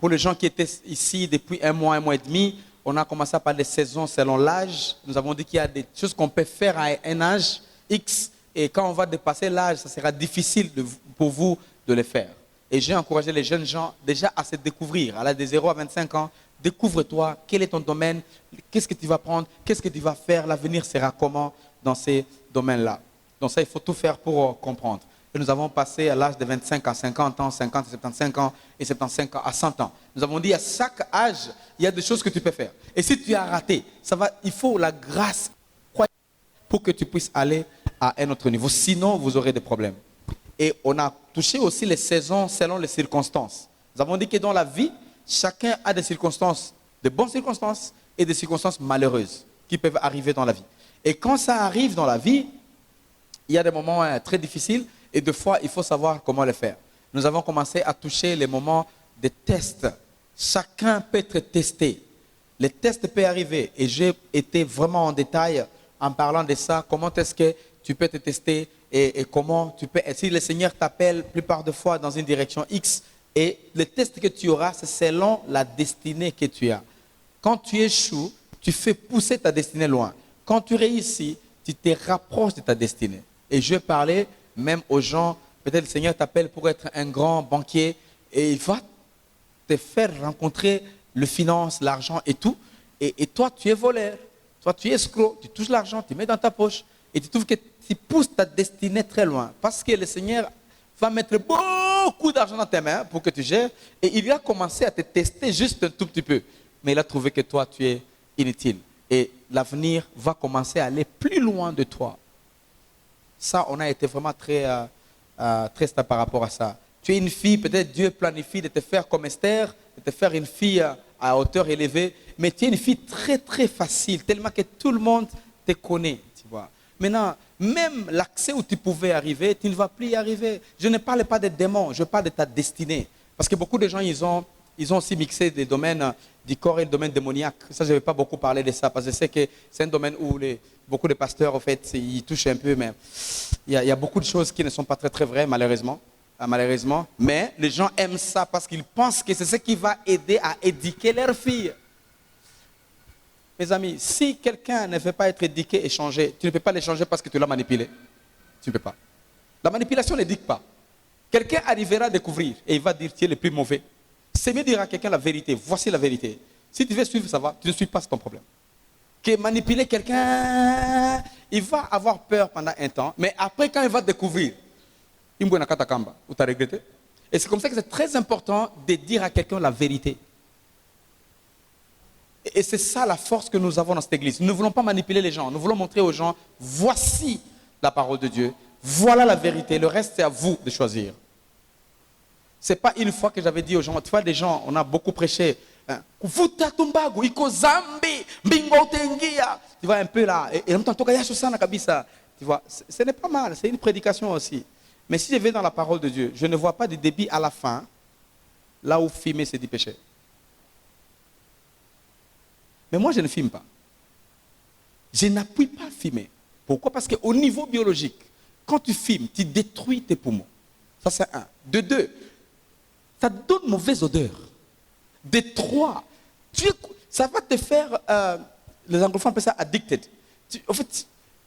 Pour les gens qui étaient ici depuis un mois et demi, on a commencé à parler des saisons selon l'âge. Nous avons dit qu'il y a des choses qu'on peut faire à un âge X. Et quand on va dépasser l'âge, ça sera difficile pour vous de le faire. Et j'ai encouragé les jeunes gens déjà à se découvrir. À l'âge de 0 à 25 ans, découvre-toi, quel est ton domaine, qu'est-ce que tu vas prendre, qu'est-ce que tu vas faire, l'avenir sera comment dans ces domaines-là. Donc ça, il faut tout faire pour comprendre. Et nous avons passé à l'âge de 25 à 50 ans, 50 à 75 ans et 75 ans à 100 ans. Nous avons dit à chaque âge, il y a des choses que tu peux faire. Et si tu as raté, il faut la grâce pour que tu puisses aller à un autre niveau. Sinon, vous aurez des problèmes. Et on a touché aussi les saisons selon les circonstances. Nous avons dit que dans la vie, chacun a des circonstances, de bonnes circonstances et des circonstances malheureuses qui peuvent arriver dans la vie. Et quand ça arrive dans la vie, il y a des moments très difficiles et des fois, il faut savoir comment le faire. Nous avons commencé à toucher les moments de tests. Chacun peut être testé. Les tests peuvent arriver et j'ai été vraiment en détail en parlant de ça. Comment est-ce que tu peux te tester et comment tu peux... Si le Seigneur t'appelle la plupart des fois dans une direction X, et le test que tu auras, c'est selon la destinée que tu as. Quand tu échoues, tu fais pousser ta destinée loin. Quand tu réussis, tu te rapproches de ta destinée. Et je parlais même aux gens, peut-être le Seigneur t'appelle pour être un grand banquier et il va te faire rencontrer le finance, l'argent et tout. Et toi, tu es voleur, toi, tu es escroc, tu touches l'argent, tu mets dans ta poche et tu trouves que tu pousses ta destinée très loin. Parce que le Seigneur va mettre beaucoup d'argent dans tes mains pour que tu gères et il va commencer à te tester juste un tout petit peu. Mais il a trouvé que toi, tu es inutile. Et l'avenir va commencer à aller plus loin de toi. Ça, on a été vraiment très stable par rapport à ça. Tu es une fille, peut-être Dieu planifie de te faire comme Esther, de te faire une fille à hauteur élevée, mais tu es une fille très très facile, tellement que tout le monde te connaît, tu vois. Maintenant, même l'accès où tu pouvais arriver, tu ne vas plus y arriver. Je ne parle pas des démons, je parle de ta destinée. Parce que beaucoup de gens, ils ont aussi mixé des domaines du corps et le domaine démoniaque. Ça, je ne vais pas beaucoup parler de ça, parce que je sais que c'est un domaine où beaucoup de pasteurs, en fait, ils touchent un peu, mais il y a beaucoup de choses qui ne sont pas très, très vraies, malheureusement. Malheureusement. Mais les gens aiment ça parce qu'ils pensent que c'est ce qui va aider à éduquer leurs filles. Mes amis, si quelqu'un ne veut pas être éduqué et changer, tu ne peux pas les changer parce que tu l'as manipulé. Tu ne peux pas. La manipulation n'éduque pas. Quelqu'un arrivera à découvrir et il va dire tu es le plus mauvais. C'est mieux de dire à quelqu'un la vérité. Voici la vérité. Si tu veux suivre, ça va. Tu ne suis pas, c'est ton problème. Que manipuler quelqu'un, il va avoir peur pendant un temps, mais après, quand il va découvrir, il m'a katakamba, ou t'as regretté. Et c'est comme ça que c'est très important de dire à quelqu'un la vérité. Et c'est ça la force que nous avons dans cette église. Nous ne voulons pas manipuler les gens. Nous voulons montrer aux gens, voici la parole de Dieu. Voilà la vérité. Le reste, c'est à vous de choisir. Ce n'est pas une fois que j'avais dit aux gens, tu vois, des gens, on a beaucoup prêché. Tu vois, un peu là. Et en même temps, tu vois, ce n'est pas mal. C'est une prédication aussi. Mais si je vais dans la parole de Dieu, je ne vois pas de débit à la fin, là où fumer, c'est du péché. Mais moi, je ne fume pas. Je n'appuie pas à fumer. Pourquoi? Parce qu'au niveau biologique, quand tu fumes, tu détruis tes poumons. Ça, c'est un. De deux, ça donne mauvaise odeur. De trois, ça va te faire, les anglophones appellent ça addicted. En fait,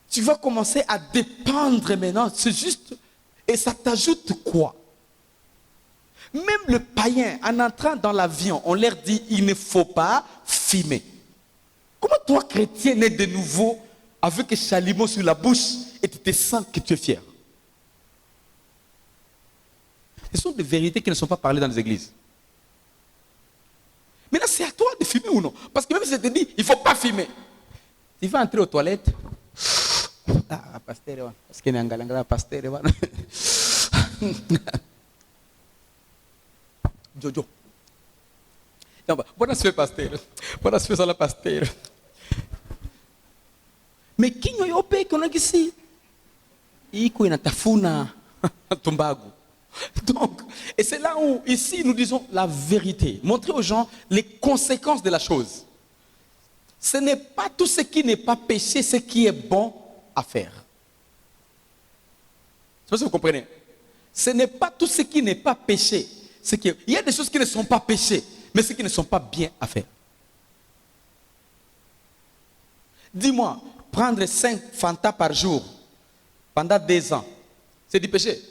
tu vas commencer à dépendre maintenant. C'est juste, et ça t'ajoute quoi? Même le païen, en entrant dans l'avion, on leur dit, il ne faut pas fumer. Comment toi, chrétien, né de nouveau, avec un chalumeau sur la bouche, et tu te sens que tu es fier? Ce sont des vérités qui ne sont pas parlées dans les églises. Maintenant, c'est à toi de fumer ou non. Parce que même si je te dis, il ne faut pas fumer. Tu vas entrer aux toilettes. Ah, pasteur, parce qu'il y a un galangala, pasteur. Jojo. Bonne soirée, pasteur. Bonne soirée, la pasteur. Mais qui n'y a pas qu'on a ici? Il y a tafuna tumbago. Donc, et c'est là où, ici, nous disons la vérité. Montrer aux gens les conséquences de la chose. Ce n'est pas tout ce qui n'est pas péché, ce qui est bon à faire. Je ne sais pas si vous comprenez. Ce n'est pas tout ce qui n'est pas péché. Il y a des choses qui ne sont pas péchées, mais ceux qui ne sont pas bien à faire. Dis-moi, prendre 5 Fanta par jour pendant 2 ans, c'est du péché.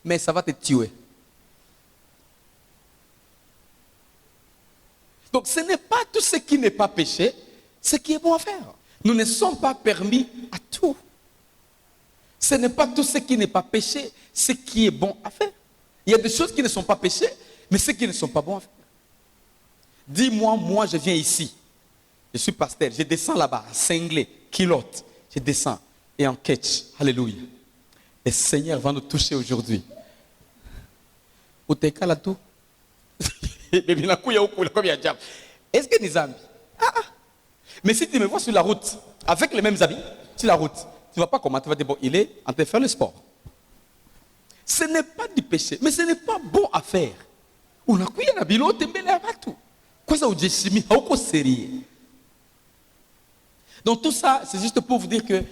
Mais ça va te tuer. Donc ce n'est pas tout ce qui n'est pas péché, ce qui est bon à faire. Nous ne sommes pas permis à tout. Ce n'est pas tout ce qui n'est pas péché, ce qui est bon à faire. Il y a des choses qui ne sont pas péchées, mais ce qui ne sont pas bons à faire. Dis-moi, moi je viens ici. Je suis pasteur, je descends là-bas, cinglé, culotte. Je descends et en catch. Alléluia. Le Seigneur va nous toucher aujourd'hui. Est-ce que Nizambi? Mais si tu me vois sur la route, avec les mêmes habits, sur la route, tu ne vas pas commenter, tu vas dire, bon, il est en train de faire le sport. Ce n'est pas du péché, mais ce n'est pas bon à faire. Donc tout ça, c'est juste pour vous dire que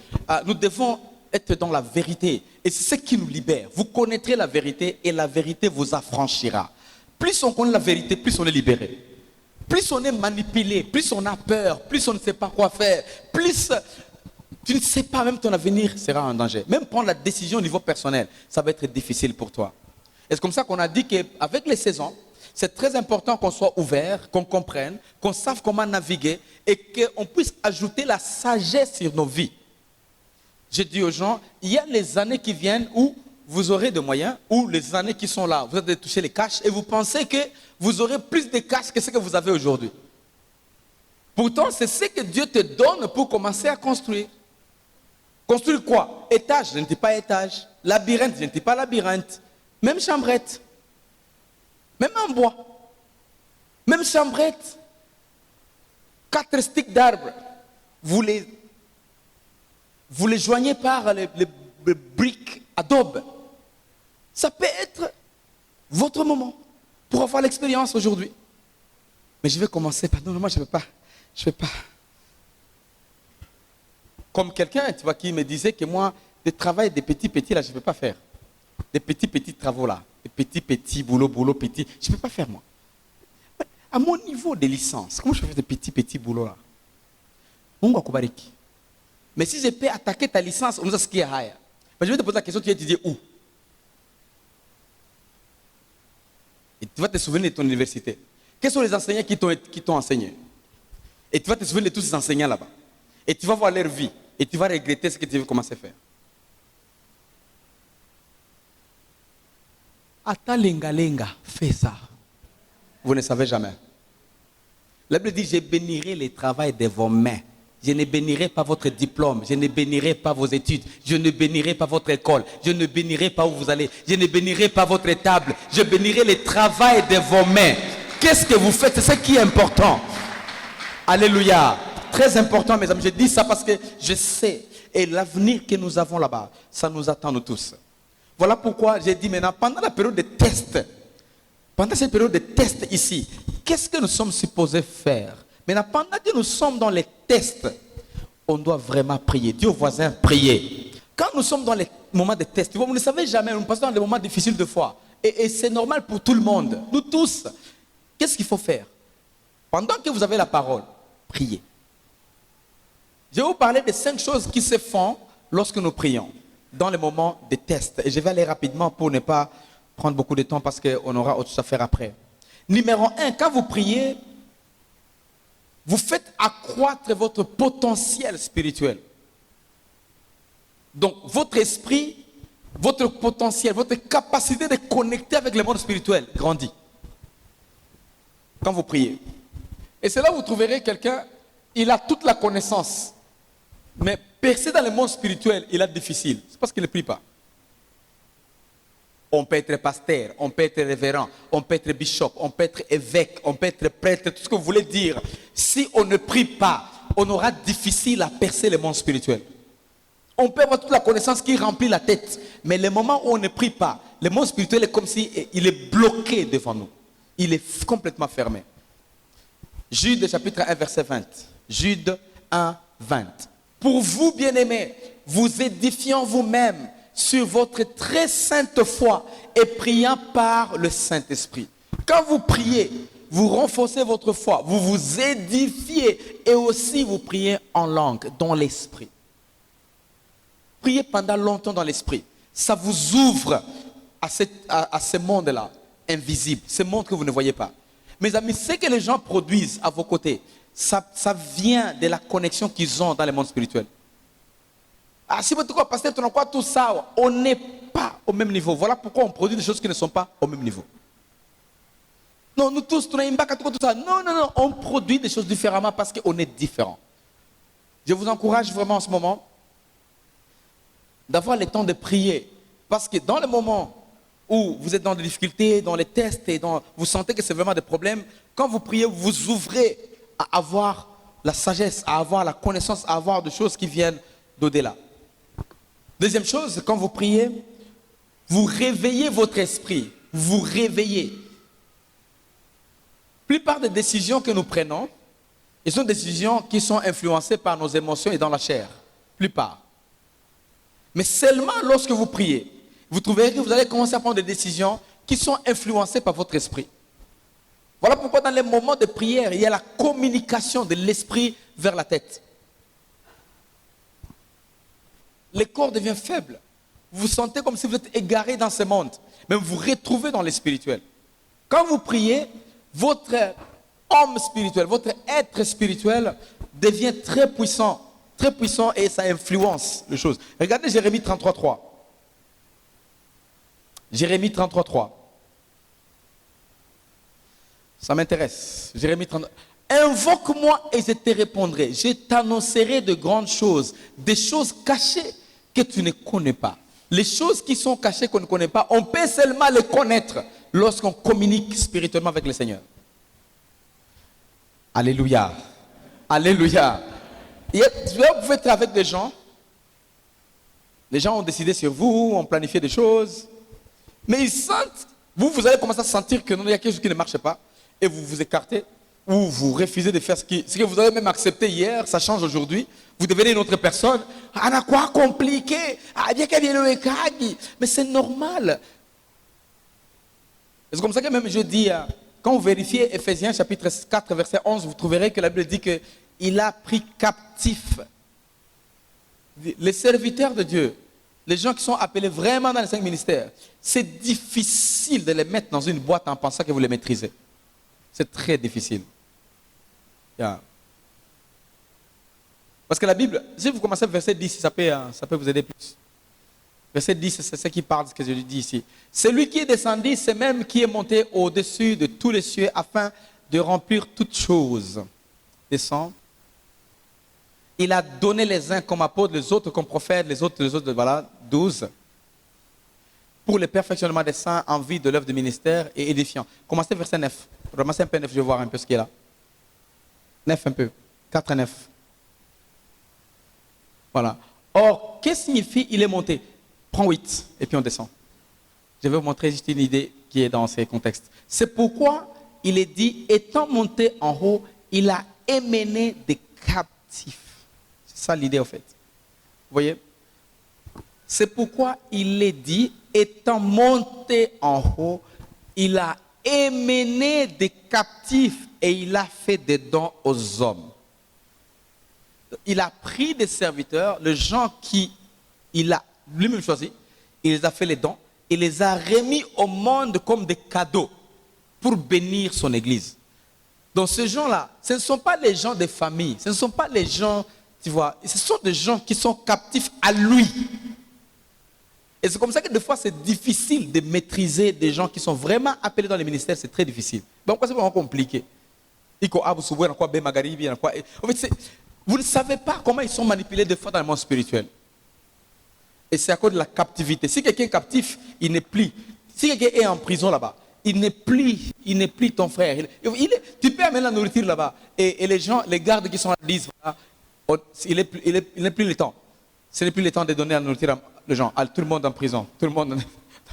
nous devons être dans la vérité. Et c'est ce qui nous libère. Vous connaîtrez la vérité et la vérité vous affranchira. Plus on connaît la vérité, plus on est libéré. Plus on est manipulé, plus on a peur, plus on ne sait pas quoi faire, plus tu ne sais pas, même ton avenir sera en danger. Même prendre la décision au niveau personnel, ça va être difficile pour toi. Et c'est comme ça qu'on a dit qu'avec les saisons, c'est très important qu'on soit ouvert, qu'on comprenne, qu'on sache comment naviguer et qu'on puisse ajouter la sagesse sur nos vies. Je dis aux gens, il y a les années qui viennent où vous aurez des moyens, ou les années qui sont là, vous allez toucher les cash et vous pensez que vous aurez plus de cash que ce que vous avez aujourd'hui. Pourtant, c'est ce que Dieu te donne pour commencer à construire. Construire quoi? Étage, je ne dis pas étage. Labyrinthe, je ne dis pas labyrinthe. Même chambrette. Même en bois. Même chambrette. 4 sticks d'arbres. Vous les joignez par les briques adobe. Ça peut être votre moment pour avoir l'expérience aujourd'hui. Mais je vais commencer par... Non, moi je ne peux pas. Je ne peux pas. Comme quelqu'un, tu vois, qui me disait que moi, des travail des petits là, je ne peux pas faire. Des petits travaux là. Des petits boulot, petits. Je ne peux pas faire moi. À mon niveau de licence, comment je fais des petits boulots là? Mais si je peux attaquer ta licence, on nous a ce qui est high. Je vais te poser la question, tu vas étudier où? Et tu vas te souvenir de ton université. Quels sont les enseignants qui t'ont enseigné? Et tu vas te souvenir de tous ces enseignants là-bas. Et tu vas voir leur vie. Et tu vas regretter ce que tu veux commencer à faire. Ata lenga, fais ça. Vous ne savez jamais. La Bible dit, je bénirai le travail de vos mains. Je ne bénirai pas votre diplôme. Je ne bénirai pas vos études. Je ne bénirai pas votre école. Je ne bénirai pas où vous allez. Je ne bénirai pas votre table. Je bénirai le travail de vos mains. Qu'est-ce que vous faites? C'est ce qui est important. Alléluia. Très important, mes amis. Je dis ça parce que je sais. Et l'avenir que nous avons là-bas, ça nous attend nous tous. Voilà pourquoi j'ai dit maintenant, pendant la période de test, pendant cette période de test ici, qu'est-ce que nous sommes supposés faire? Maintenant, pendant que nous sommes dans les tests, on doit vraiment prier. Dis aux voisins, prier. Quand nous sommes dans les moments de test, vous ne savez jamais, nous passons dans des moments difficiles de foi. Et c'est normal pour tout le monde. Nous tous. Qu'est-ce qu'il faut faire? Pendant que vous avez la parole, priez. Je vais vous parler de 5 choses qui se font lorsque nous prions, dans les moments de test. Et je vais aller rapidement pour ne pas prendre beaucoup de temps parce qu'on aura autre chose à faire après. Numéro 1, quand vous priez, vous faites accroître votre potentiel spirituel. Donc, votre esprit, votre potentiel, votre capacité de connecter avec le monde spirituel grandit. Quand vous priez. Et c'est là où vous trouverez quelqu'un, il a toute la connaissance. Mais percer dans le monde spirituel, il est difficile. C'est parce qu'il ne prie pas. On peut être pasteur, on peut être révérend, on peut être bishop, on peut être évêque, on peut être prêtre, tout ce que vous voulez dire. Si on ne prie pas, on aura difficile à percer le monde spirituel. On peut avoir toute la connaissance qui remplit la tête. Mais le moment où on ne prie pas, le monde spirituel est comme si il est bloqué devant nous. Il est complètement fermé. Jude chapitre 1 verset 20. Jude 1, 20. Pour vous, bien-aimés, vous édifiant vous-même sur votre très sainte foi et priant par le Saint-Esprit. Quand vous priez, vous renforcez votre foi, vous vous édifiez et aussi vous priez en langue, dans l'esprit. Priez pendant longtemps dans l'esprit. Ça vous ouvre à ce monde-là, invisible, ce monde que vous ne voyez pas. Mes amis, ce que les gens produisent à vos côtés, ça vient de la connexion qu'ils ont dans le monde spirituel. Ah, si vous êtes pasteur, tu n'as pas tout ça, on n'est pas au même niveau. Voilà pourquoi on produit des choses qui ne sont pas au même niveau. Non, nous tous, tout ça. Non, non, non, on produit des choses différemment parce qu'on est différents. Je vous encourage vraiment en ce moment d'avoir le temps de prier. Parce que dans le moment où vous êtes dans des difficultés, dans les tests, et vous sentez que c'est vraiment des problèmes, quand vous priez, vous vous ouvrez à avoir la sagesse, à avoir la connaissance, à avoir des choses qui viennent d'au-delà. Deuxième chose, quand vous priez, vous réveillez votre esprit. Vous réveillez. La plupart des décisions que nous prenons, ce sont des décisions qui sont influencées par nos émotions et dans la chair. La plupart. Mais seulement lorsque vous priez, vous trouverez que vous allez commencer à prendre des décisions qui sont influencées par votre esprit. Voilà pourquoi dans les moments de prière, il y a la communication de l'esprit vers la tête. Le corps devient faible. Vous vous sentez comme si vous êtes égaré dans ce monde. Mais vous vous retrouvez dans le spirituel. Quand vous priez, votre homme spirituel, votre être spirituel devient très puissant et ça influence les choses. Regardez Jérémie 33.3. Jérémie 33.3. Ça m'intéresse. Jérémie 33. Invoque-moi et je te répondrai. Je t'annoncerai de grandes choses, des choses cachées que tu ne connais pas. Les choses qui sont cachées qu'on ne connaît pas, on peut seulement les connaître lorsqu'on communique spirituellement avec le Seigneur. Alléluia. Alléluia. Vous pouvez être avec des gens. Les gens ont décidé sur vous, ont planifié des choses. Mais ils sentent, vous allez commencer à sentir que non, il y a quelque chose qui ne marche pas. Et vous vous écartez. Ou vous refusez de faire ce que vous avez même accepté hier, ça change aujourd'hui. Vous devenez une autre personne. Ah, n'a quoi compliqué? Ah, bien qu'elle vienne le Ekagi. Mais c'est normal. C'est comme ça que même je dis, quand vous vérifiez Ephésiens chapitre 4, verset 11, vous trouverez que la Bible dit qu'il a pris captif les serviteurs de Dieu, les gens qui sont appelés vraiment dans les 5 ministères. C'est difficile de les mettre dans une boîte en pensant que vous les maîtrisez. C'est très difficile. Yeah. Parce que la Bible, si vous commencez verset 10, ça peut vous aider plus. Verset 10, c'est ce qui parle de ce que je dis ici. Celui qui est descendu, c'est même qui est monté au-dessus de tous les cieux afin de remplir toutes choses. Descend. Il a donné les uns comme apôtres, les autres comme prophètes, les autres, voilà, 12. Pour le perfectionnement des saints en vue de l'œuvre du ministère et édifiant. Commencez verset 9. Ramassez un peu 9, je vais voir un peu ce qu'il y a là. 9 un peu. 4 et 9. Voilà. Or, qu'est-ce que signifie il est monté? Prends 8 et puis on descend. Je vais vous montrer juste une idée qui est dans ces contextes. C'est pourquoi il est dit, étant monté en haut, il a émené des captifs. C'est ça l'idée en fait. Vous voyez? C'est pourquoi il est dit, étant monté en haut, il a émené des captifs et il a fait des dons aux hommes. Il a pris des serviteurs, les gens qui il a lui-même choisi, il les a fait les dons, il les a remis au monde comme des cadeaux pour bénir son église. Donc ces gens-là, ce ne sont pas les gens des familles, ce ne sont pas les gens, tu vois, ce sont des gens qui sont captifs à lui. Et c'est comme ça que des fois c'est difficile de maîtriser des gens qui sont vraiment appelés dans les ministères, c'est très difficile. Donc c'est vraiment compliqué. En fait, vous ne savez pas comment ils sont manipulés des fois dans le monde spirituel. Et c'est à cause de la captivité. Si quelqu'un est captif, il n'est plus. Si quelqu'un est en prison là-bas, il n'est plus ton frère. Tu peux amener la nourriture là-bas. Et les gens, les gardes qui sont là disent, voilà, il n'est plus le temps. Ce n'est plus le temps de donner la nourriture aux gens. Tout le monde en prison, tout le monde dans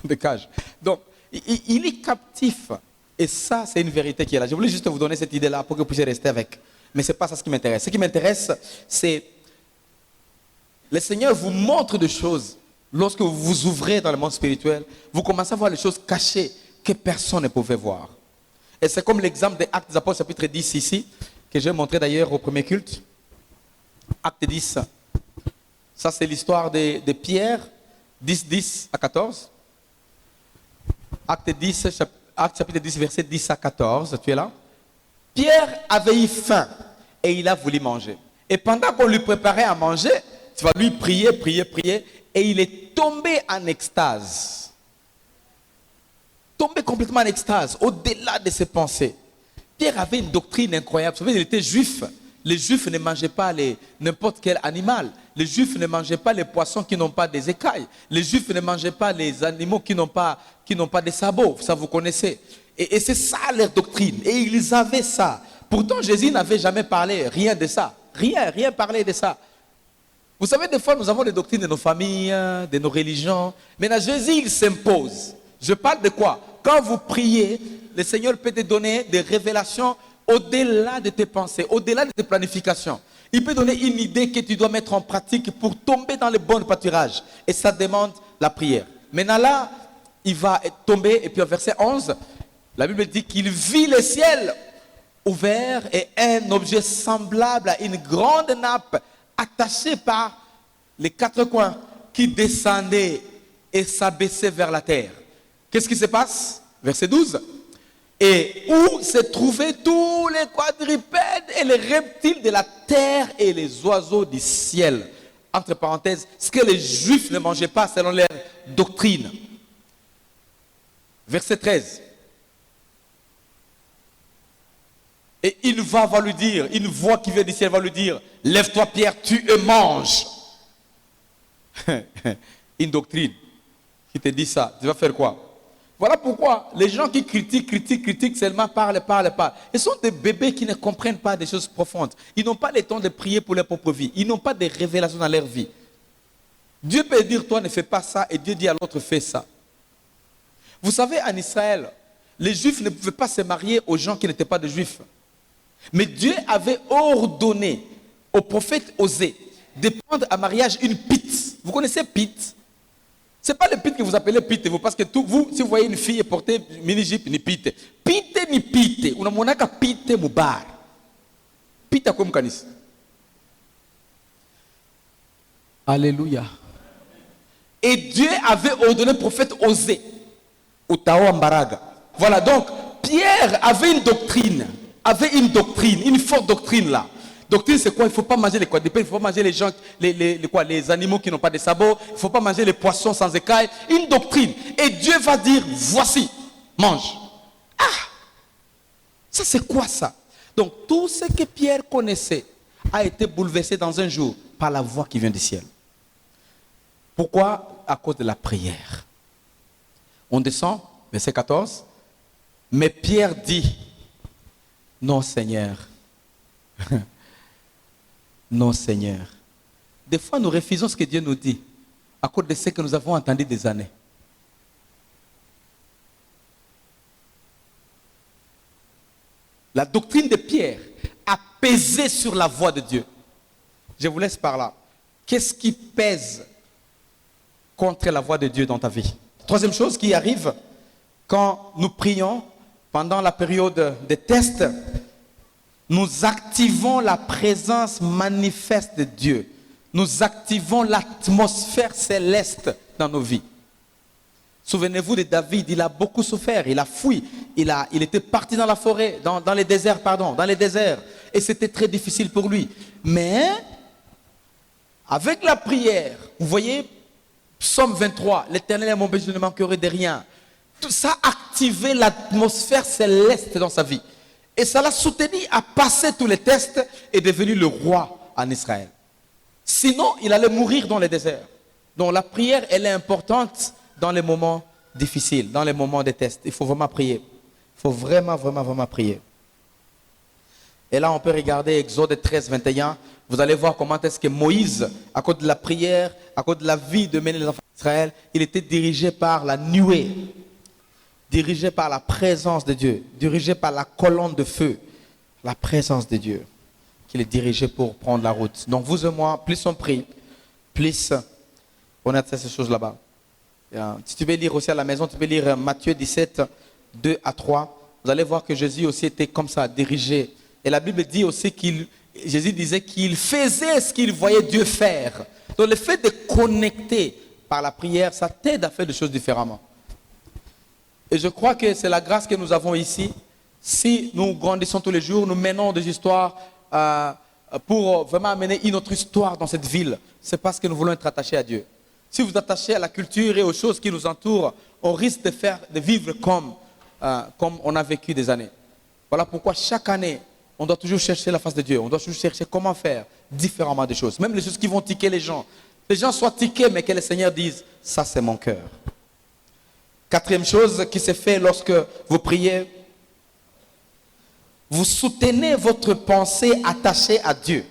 des cages. Donc, il est captif. Et ça, c'est une vérité qui est là. Je voulais juste vous donner cette idée-là pour que vous puissiez rester avec. Mais ce n'est pas ça ce qui m'intéresse. Ce qui m'intéresse, c'est le Seigneur vous montre des choses. Lorsque vous vous ouvrez dans le monde spirituel, vous commencez à voir les choses cachées que personne ne pouvait voir. Et c'est comme l'exemple des Actes des Apôtres, chapitre 10 ici, que j'ai montré d'ailleurs au premier culte. Acte 10. Ça, c'est l'histoire de Pierre, 10 à 14. Acte chapitre 10, verset 10 à 14. Tu es là? Pierre avait eu faim et il a voulu manger. Et pendant qu'on lui préparait à manger, tu vas lui prier, et il est tombé en extase. Tombé complètement en extase, au-delà de ses pensées. Pierre avait une doctrine incroyable. Vous savez, il était juif. Les juifs ne mangeaient pas n'importe quel animal. Les juifs ne mangeaient pas les poissons qui n'ont pas des écailles. Les juifs ne mangeaient pas les animaux qui n'ont pas des sabots. Ça, vous connaissez. Et c'est ça leur doctrine. Et ils avaient ça. Pourtant, Jésus n'avait jamais parlé rien de ça. Rien parlé de ça. Vous savez, des fois, nous avons des doctrines de nos familles, de nos religions. Maintenant, Jésus, il s'impose. Je parle de quoi? Quand vous priez, le Seigneur peut te donner des révélations au-delà de tes pensées, au-delà de tes planifications. Il peut donner une idée que tu dois mettre en pratique pour tomber dans le bon pâturage. Et ça demande la prière. Maintenant là, il va tomber, et puis au verset 11, la Bible dit qu'il vit le ciel ouvert et un objet semblable à une grande nappe attachée par les quatre coins qui descendait et s'abaissait vers la terre. Qu'est-ce qui se passe? Verset 12. Et où se trouvaient tous les quadrupèdes et les reptiles de la terre et les oiseaux du ciel. Entre parenthèses, ce que les Juifs ne mangeaient pas selon leur doctrine. Verset 13. Et une voix va lui dire, une voix qui vient du ciel va lui dire, lève-toi Pierre, tu et mange. Une doctrine qui te dit ça, tu vas faire quoi? Voilà pourquoi les gens qui critiquent seulement, parlent. Ils sont des bébés qui ne comprennent pas des choses profondes. Ils n'ont pas le temps de prier pour leur propre vie. Ils n'ont pas de révélations dans leur vie. Dieu peut dire, toi ne fais pas ça, et Dieu dit à l'autre, fais ça. Vous savez, en Israël, les Juifs ne pouvaient pas se marier aux gens qui n'étaient pas des Juifs. Mais Dieu avait ordonné au prophète Osée de prendre à mariage une pite. Vous connaissez pite? Ce n'est pas le pite que vous appelez pite, parce que vous, si vous voyez une fille porter mini-jupe, ni pite. Pite ni pite. On a monaka pite mubar. Pite comme canis. Alléluia. Et Dieu avait ordonné au prophète Osée, au Tao Ambaraga. Voilà, donc Pierre avait une doctrine, une forte doctrine là. Doctrine, c'est quoi? Il ne faut pas manger les quadrupèdes, il ne faut pas manger les gens, les animaux qui n'ont pas de sabots, il ne faut pas manger les poissons sans écailles. Une doctrine. Et Dieu va dire, voici, mange. Ah! Ça, c'est quoi ça? Donc, tout ce que Pierre connaissait a été bouleversé dans un jour par la voix qui vient du ciel. Pourquoi? À cause de la prière. On descend, verset 14. Mais Pierre dit, non Seigneur. Non Seigneur. Des fois nous refusons ce que Dieu nous dit à cause de ce que nous avons entendu des années. La doctrine de Pierre a pesé sur la voix de Dieu. Je vous laisse par là. Qu'est-ce qui pèse contre la voix de Dieu dans ta vie? Troisième chose qui arrive quand nous prions pendant la période de test, nous activons la présence manifeste de Dieu. Nous activons l'atmosphère céleste dans nos vies. Souvenez-vous de David, il a beaucoup souffert, il a fui, il était parti dans la forêt, dans les déserts, et c'était très difficile pour lui. Mais, avec la prière, vous voyez, Psaume 23, l'Éternel est mon berger, je ne manquerai de rien. Tout ça a activé l'atmosphère céleste dans sa vie. Et ça l'a soutenu à passer tous les tests et devenu le roi en Israël. Sinon, il allait mourir dans le désert. Donc la prière, elle est importante dans les moments difficiles, dans les moments de tests. Il faut vraiment prier. Il faut vraiment prier. Et là, on peut regarder Exode 13, 21. Vous allez voir comment est-ce que Moïse, à cause de la prière, à cause de la vie de mener les enfants d'Israël, il était dirigé par la nuée. Dirigé par la présence de Dieu, dirigé par la colonne de feu, la présence de Dieu, qu'il est dirigé pour prendre la route. Donc vous et moi, plus on prie, plus on a ces choses là-bas. Si tu veux lire aussi à la maison, tu peux lire Matthieu 17, 2 à 3. vous allez voir que Jésus aussi était comme ça, dirigé. Et la Bible dit aussi Jésus disait qu'il faisait ce qu'il voyait Dieu faire. Donc le fait de connecter par la prière, ça t'aide à faire des choses différemment. Et je crois que c'est la grâce que nous avons ici. Si nous grandissons tous les jours, nous menons des histoires pour vraiment amener une autre histoire dans cette ville. C'est parce que nous voulons être attachés à Dieu. Si vous attachez à la culture et aux choses qui nous entourent, on risque de vivre comme on a vécu des années. Voilà pourquoi chaque année, on doit toujours chercher la face de Dieu. On doit toujours chercher comment faire différemment des choses. Même les choses qui vont tiquer les gens. Les gens soient tiqués, mais que le Seigneur dise, ça c'est mon cœur. Quatrième chose qui se fait lorsque vous priez, vous soutenez votre pensée attachée à Dieu.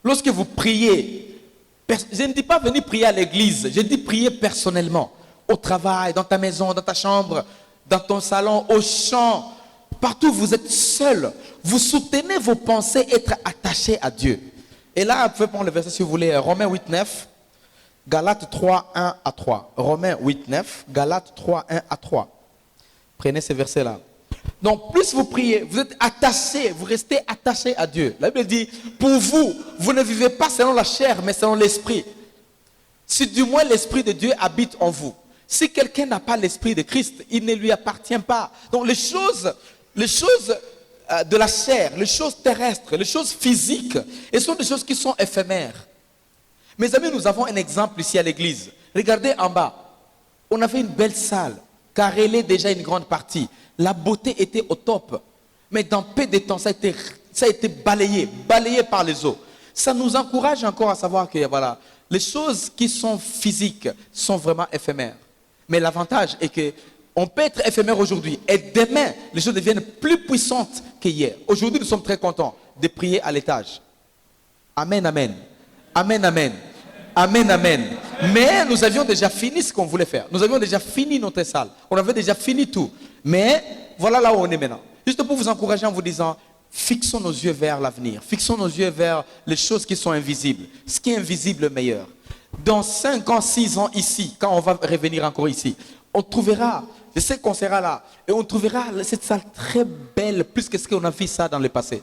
Lorsque vous priez, je ne dis pas venir prier à l'église, je dis prier personnellement. Au travail, dans ta maison, dans ta chambre, dans ton salon, au champ, partout où vous êtes seul. Vous soutenez vos pensées être attachées à Dieu. Et là, vous pouvez prendre le verset si vous voulez, Romains 8, 9. Galates 3, 1 à 3. Romains 8, 9. Galates 3, 1 à 3. Prenez ces versets-là. Donc, plus vous priez, vous êtes attachés, vous restez attachés à Dieu. La Bible dit, pour vous, vous ne vivez pas selon la chair, mais selon l'esprit. Si du moins l'esprit de Dieu habite en vous. Si quelqu'un n'a pas l'esprit de Christ, il ne lui appartient pas. Donc, les choses de la chair, les choses terrestres, les choses physiques, elles sont des choses qui sont éphémères. Mes amis, nous avons un exemple ici à l'église. Regardez en bas. On avait une belle salle, carrelée déjà une grande partie. La beauté était au top. Mais dans peu de temps, ça a été balayé par les eaux. Ça nous encourage encore à savoir que voilà, les choses qui sont physiques sont vraiment éphémères. Mais l'avantage est que on peut être éphémère aujourd'hui et demain, les choses deviennent plus puissantes qu'hier. Aujourd'hui, nous sommes très contents de prier à l'étage. Amen, amen. Amen, amen. Amen, amen. Mais nous avions déjà fini ce qu'on voulait faire. Nous avions déjà fini notre salle. On avait déjà fini tout. Mais voilà là où on est maintenant. Juste pour vous encourager en vous disant, fixons nos yeux vers l'avenir. Fixons nos yeux vers les choses qui sont invisibles. Ce qui est invisible, le meilleur. Dans 5 ans, 6 ans ici, quand on va revenir encore ici, on trouvera, je sais qu'on sera là, et on trouvera cette salle très belle, plus que ce qu'on a vu ça dans le passé.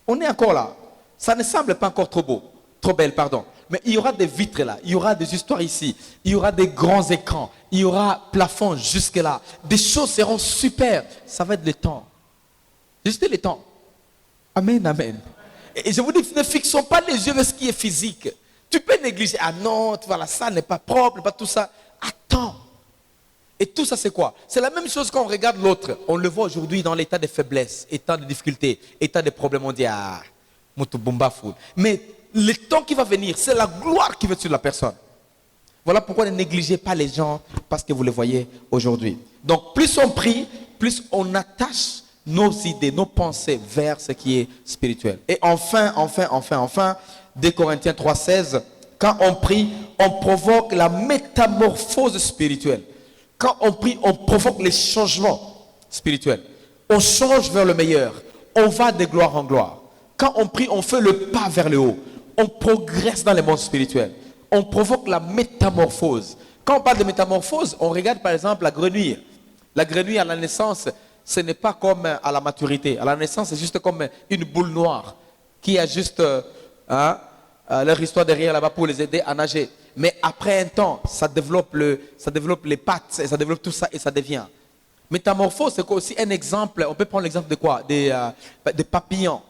On est encore là. Ça ne semble pas encore trop belle, pardon. Mais il y aura des vitres là, il y aura des histoires ici, il y aura des grands écrans, il y aura plafond jusque là. Des choses seront super. Ça va être le temps. Juste le temps. Amen, amen. Et je vous dis, ne fixons pas les yeux vers ce qui est physique. Tu peux négliger. Ah non, tu vois, la salle n'est pas propre, pas tout ça. Attends. Et tout ça, c'est quoi? C'est la même chose quand on regarde l'autre. On le voit aujourd'hui dans l'état de faiblesse, état de difficulté, état de problème. On dit, ah, mais le temps qui va venir, c'est la gloire qui va être sur la personne. Voilà pourquoi ne négligez pas les gens parce que vous les voyez aujourd'hui. Donc, plus on prie, plus on attache nos idées, nos pensées vers ce qui est spirituel. Et enfin, 2 Corinthiens 3,16, quand on prie, on provoque la métamorphose spirituelle. Quand on prie, on provoque les changements spirituels. On change vers le meilleur. On va de gloire en gloire. Quand on prie, on fait le pas vers le haut. On progresse dans le monde spirituel. On provoque la métamorphose. Quand on parle de métamorphose, on regarde par exemple la grenouille. La grenouille à la naissance, ce n'est pas comme à la maturité. À la naissance, c'est juste comme une boule noire qui a juste leur histoire derrière là-bas pour les aider à nager. Mais après un temps, ça développe les pattes, et ça développe tout ça et ça devient. Métamorphose, c'est aussi un exemple. On peut prendre l'exemple de quoi? Des papillons.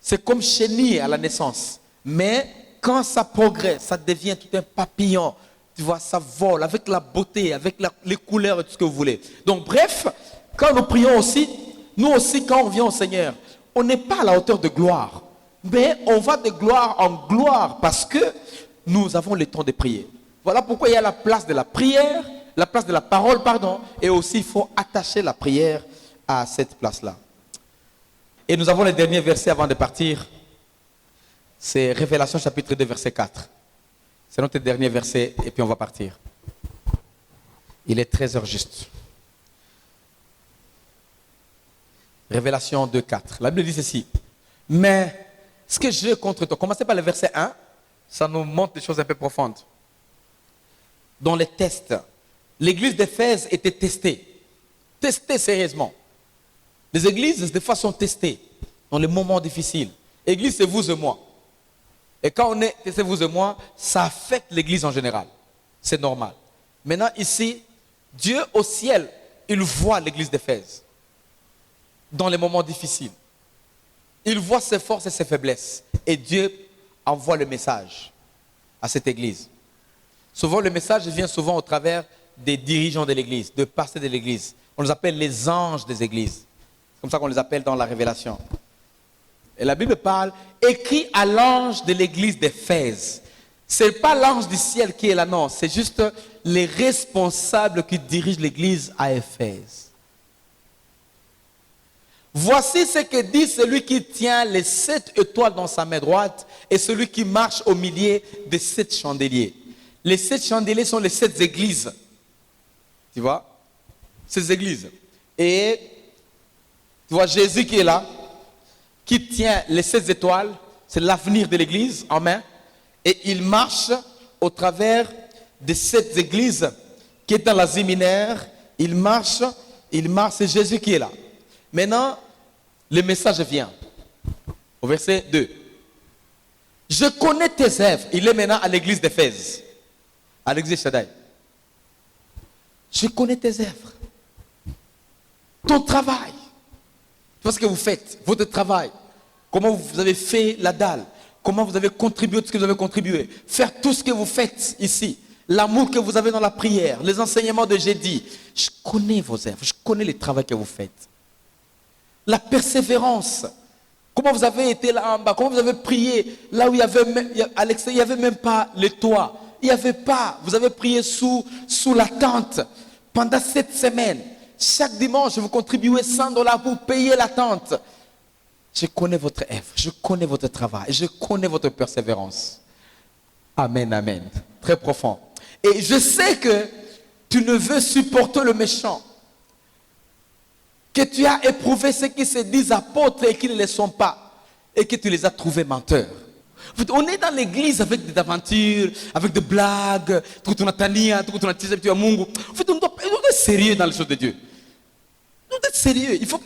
C'est comme chenille à la naissance. Mais quand ça progresse, ça devient tout un papillon. Tu vois, ça vole avec la beauté, avec les couleurs et tout ce que vous voulez. Donc bref, quand nous prions aussi, nous aussi quand on vient au Seigneur, on n'est pas à la hauteur de gloire. Mais on va de gloire en gloire parce que nous avons le temps de prier. Voilà pourquoi il y a la place de la prière, la place de la parole, pardon. Et aussi il faut attacher la prière à cette place-là. Et nous avons le dernier verset avant de partir. C'est Révélation chapitre 2 verset 4. C'est notre dernier verset et puis on va partir. Il est 13h juste. Révélation 2, 4. La Bible dit ceci. Mais ce que j'ai contre toi, commencez par le verset 1, ça nous montre des choses un peu profondes. Dans les tests, l'église d'Éphèse était testée. Testée sérieusement. Les églises, des fois, sont testées dans les moments difficiles. L'église, c'est vous et moi. Et quand on est testé, vous et moi, ça affecte l'église en général. C'est normal. Maintenant, ici, Dieu au ciel, il voit l'église d'Éphèse dans les moments difficiles. Il voit ses forces et ses faiblesses. Et Dieu envoie le message à cette église. Souvent, le message vient souvent au travers des dirigeants de l'église, de pasteurs de l'église. On les appelle les anges des églises. C'est comme ça qu'on les appelle dans la Révélation. Et la Bible parle, écrit à l'ange de l'église d'Éphèse. Ce n'est pas l'ange du ciel qui est là, non. C'est juste les responsables qui dirigent l'église à Éphèse. Voici ce que dit celui qui tient les 7 étoiles dans sa main droite et celui qui marche au milieu des 7 chandeliers. Les 7 chandeliers sont les 7 églises. Tu vois? Ces églises. Et tu vois Jésus qui est là, qui tient les 7 étoiles, c'est l'avenir de l'église en main. Et il marche au travers des 7 églises qui est dans l'Asie mineure. Il marche, c'est Jésus qui est là. Maintenant, le message vient au verset 2. Je connais tes œuvres. Il est maintenant à l'église d'Éphèse, à l'église Shaddai. Je connais tes œuvres, ton travail, tout ce que vous faites, votre travail, comment vous avez fait la dalle, comment vous avez contribué tout ce que vous avez contribué, faire tout ce que vous faites ici, l'amour que vous avez dans la prière, les enseignements de jeudi. Je connais vos œuvres, je connais le travail que vous faites. La persévérance, comment vous avez été là en bas, comment vous avez prié là où il y avait, à l'extérieur, il n'y avait même pas le toit. Il n'y avait pas, vous avez prié sous la tente pendant 7 semaines. Chaque dimanche, vous contribuez $100 pour payer la tente. Je connais votre œuvre, je connais votre travail, je connais votre persévérance. Amen, amen. Très profond. Et je sais que tu ne veux supporter le méchant. Que tu as éprouvé ceux qui se disent apôtres et qui ne le sont pas. Et que tu les as trouvés menteurs. On est dans l'église avec des aventures, avec des blagues, tout on a tania, tout on a tisé, on mungu. En fait, on doit être sérieux dans les choses de Dieu. On doit être sérieux. Il faut que...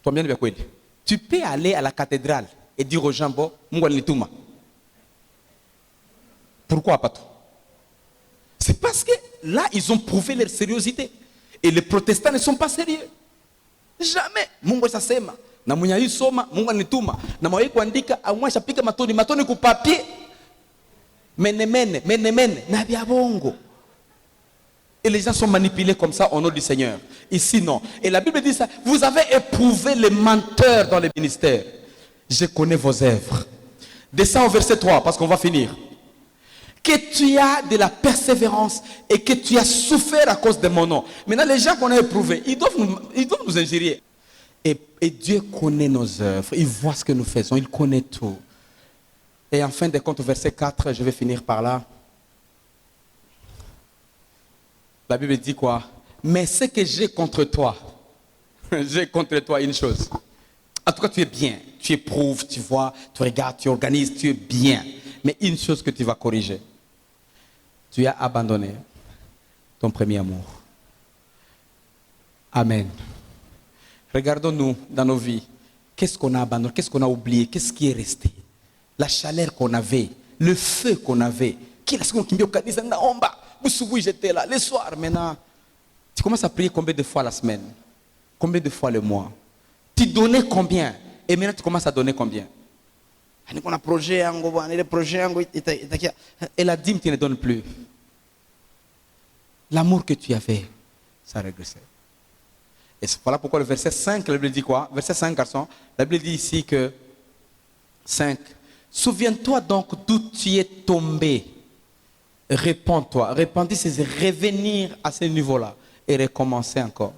Toi, bien, tu peux aller à la cathédrale et dire aux gens, bon, mungu nituma. Pourquoi pas toi? C'est parce que là, ils ont prouvé leur sérieuxité. Et les protestants ne sont pas sérieux. Jamais. Mungu sasema. Na mwenye yisoma Mungu anituma na mwenye kuandika amwasha pika matoni ku papier mene na bia bongo. Et les gens sont manipulés comme ça au nom du Seigneur. Ici non. Et la Bible dit ça, vous avez éprouvé les menteurs dans les ministères. Je connais vos œuvres. Descends au verset 3 parce qu'on va finir. Que tu as de la persévérance et que tu as souffert à cause de mon nom. Maintenant les gens qu'on a éprouvés, ils doivent nous injurier. Et Dieu connaît nos œuvres, il voit ce que nous faisons, il connaît tout. Et en fin de compte, au verset 4, je vais finir par là. La Bible dit quoi? Mais ce que j'ai contre toi, j'ai contre toi une chose. En tout cas, tu es bien, tu éprouves, tu vois, tu regardes, tu organises, tu es bien. Mais une chose que tu vas corriger, tu as abandonné ton premier amour. Amen. Regardons-nous dans nos vies. Qu'est-ce qu'on a abandonné? Qu'est-ce qu'on a oublié? Qu'est-ce qui est resté? La chaleur qu'on avait, le feu qu'on avait. J'étais là. Le soir, maintenant, tu commences à prier combien de fois la semaine? Combien de fois le mois? Tu donnais combien? Et maintenant, tu commences à donner combien? Et la dîme, tu ne donnes plus. L'amour que tu avais, ça régressait. Et voilà pourquoi le verset 5, la Bible dit quoi? Verset 5, garçon. La Bible dit ici que 5. Souviens-toi donc d'où tu es tombé. Répands-toi. Repentir, c'est revenir à ce niveau-là et recommencer encore.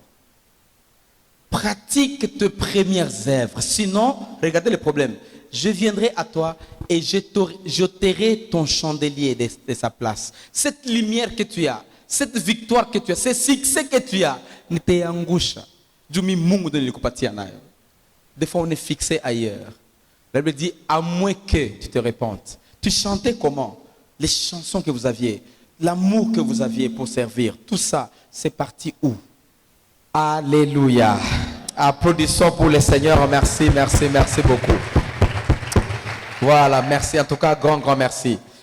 Pratique tes premières œuvres. Sinon, regardez le problème. Je viendrai à toi et j'ôterai ton chandelier de sa place. Cette lumière que tu as, cette victoire que tu as, ce succès que tu as, ne t'engouche. Des fois, on est fixé ailleurs. La Bible dit, à moins que tu te répandes. Tu chantais comment? Les chansons que vous aviez, l'amour que vous aviez pour servir, tout ça, c'est parti où? Alléluia. Applaudissons pour le Seigneur. Merci, merci, merci beaucoup. Voilà, merci. En tout cas, grand merci.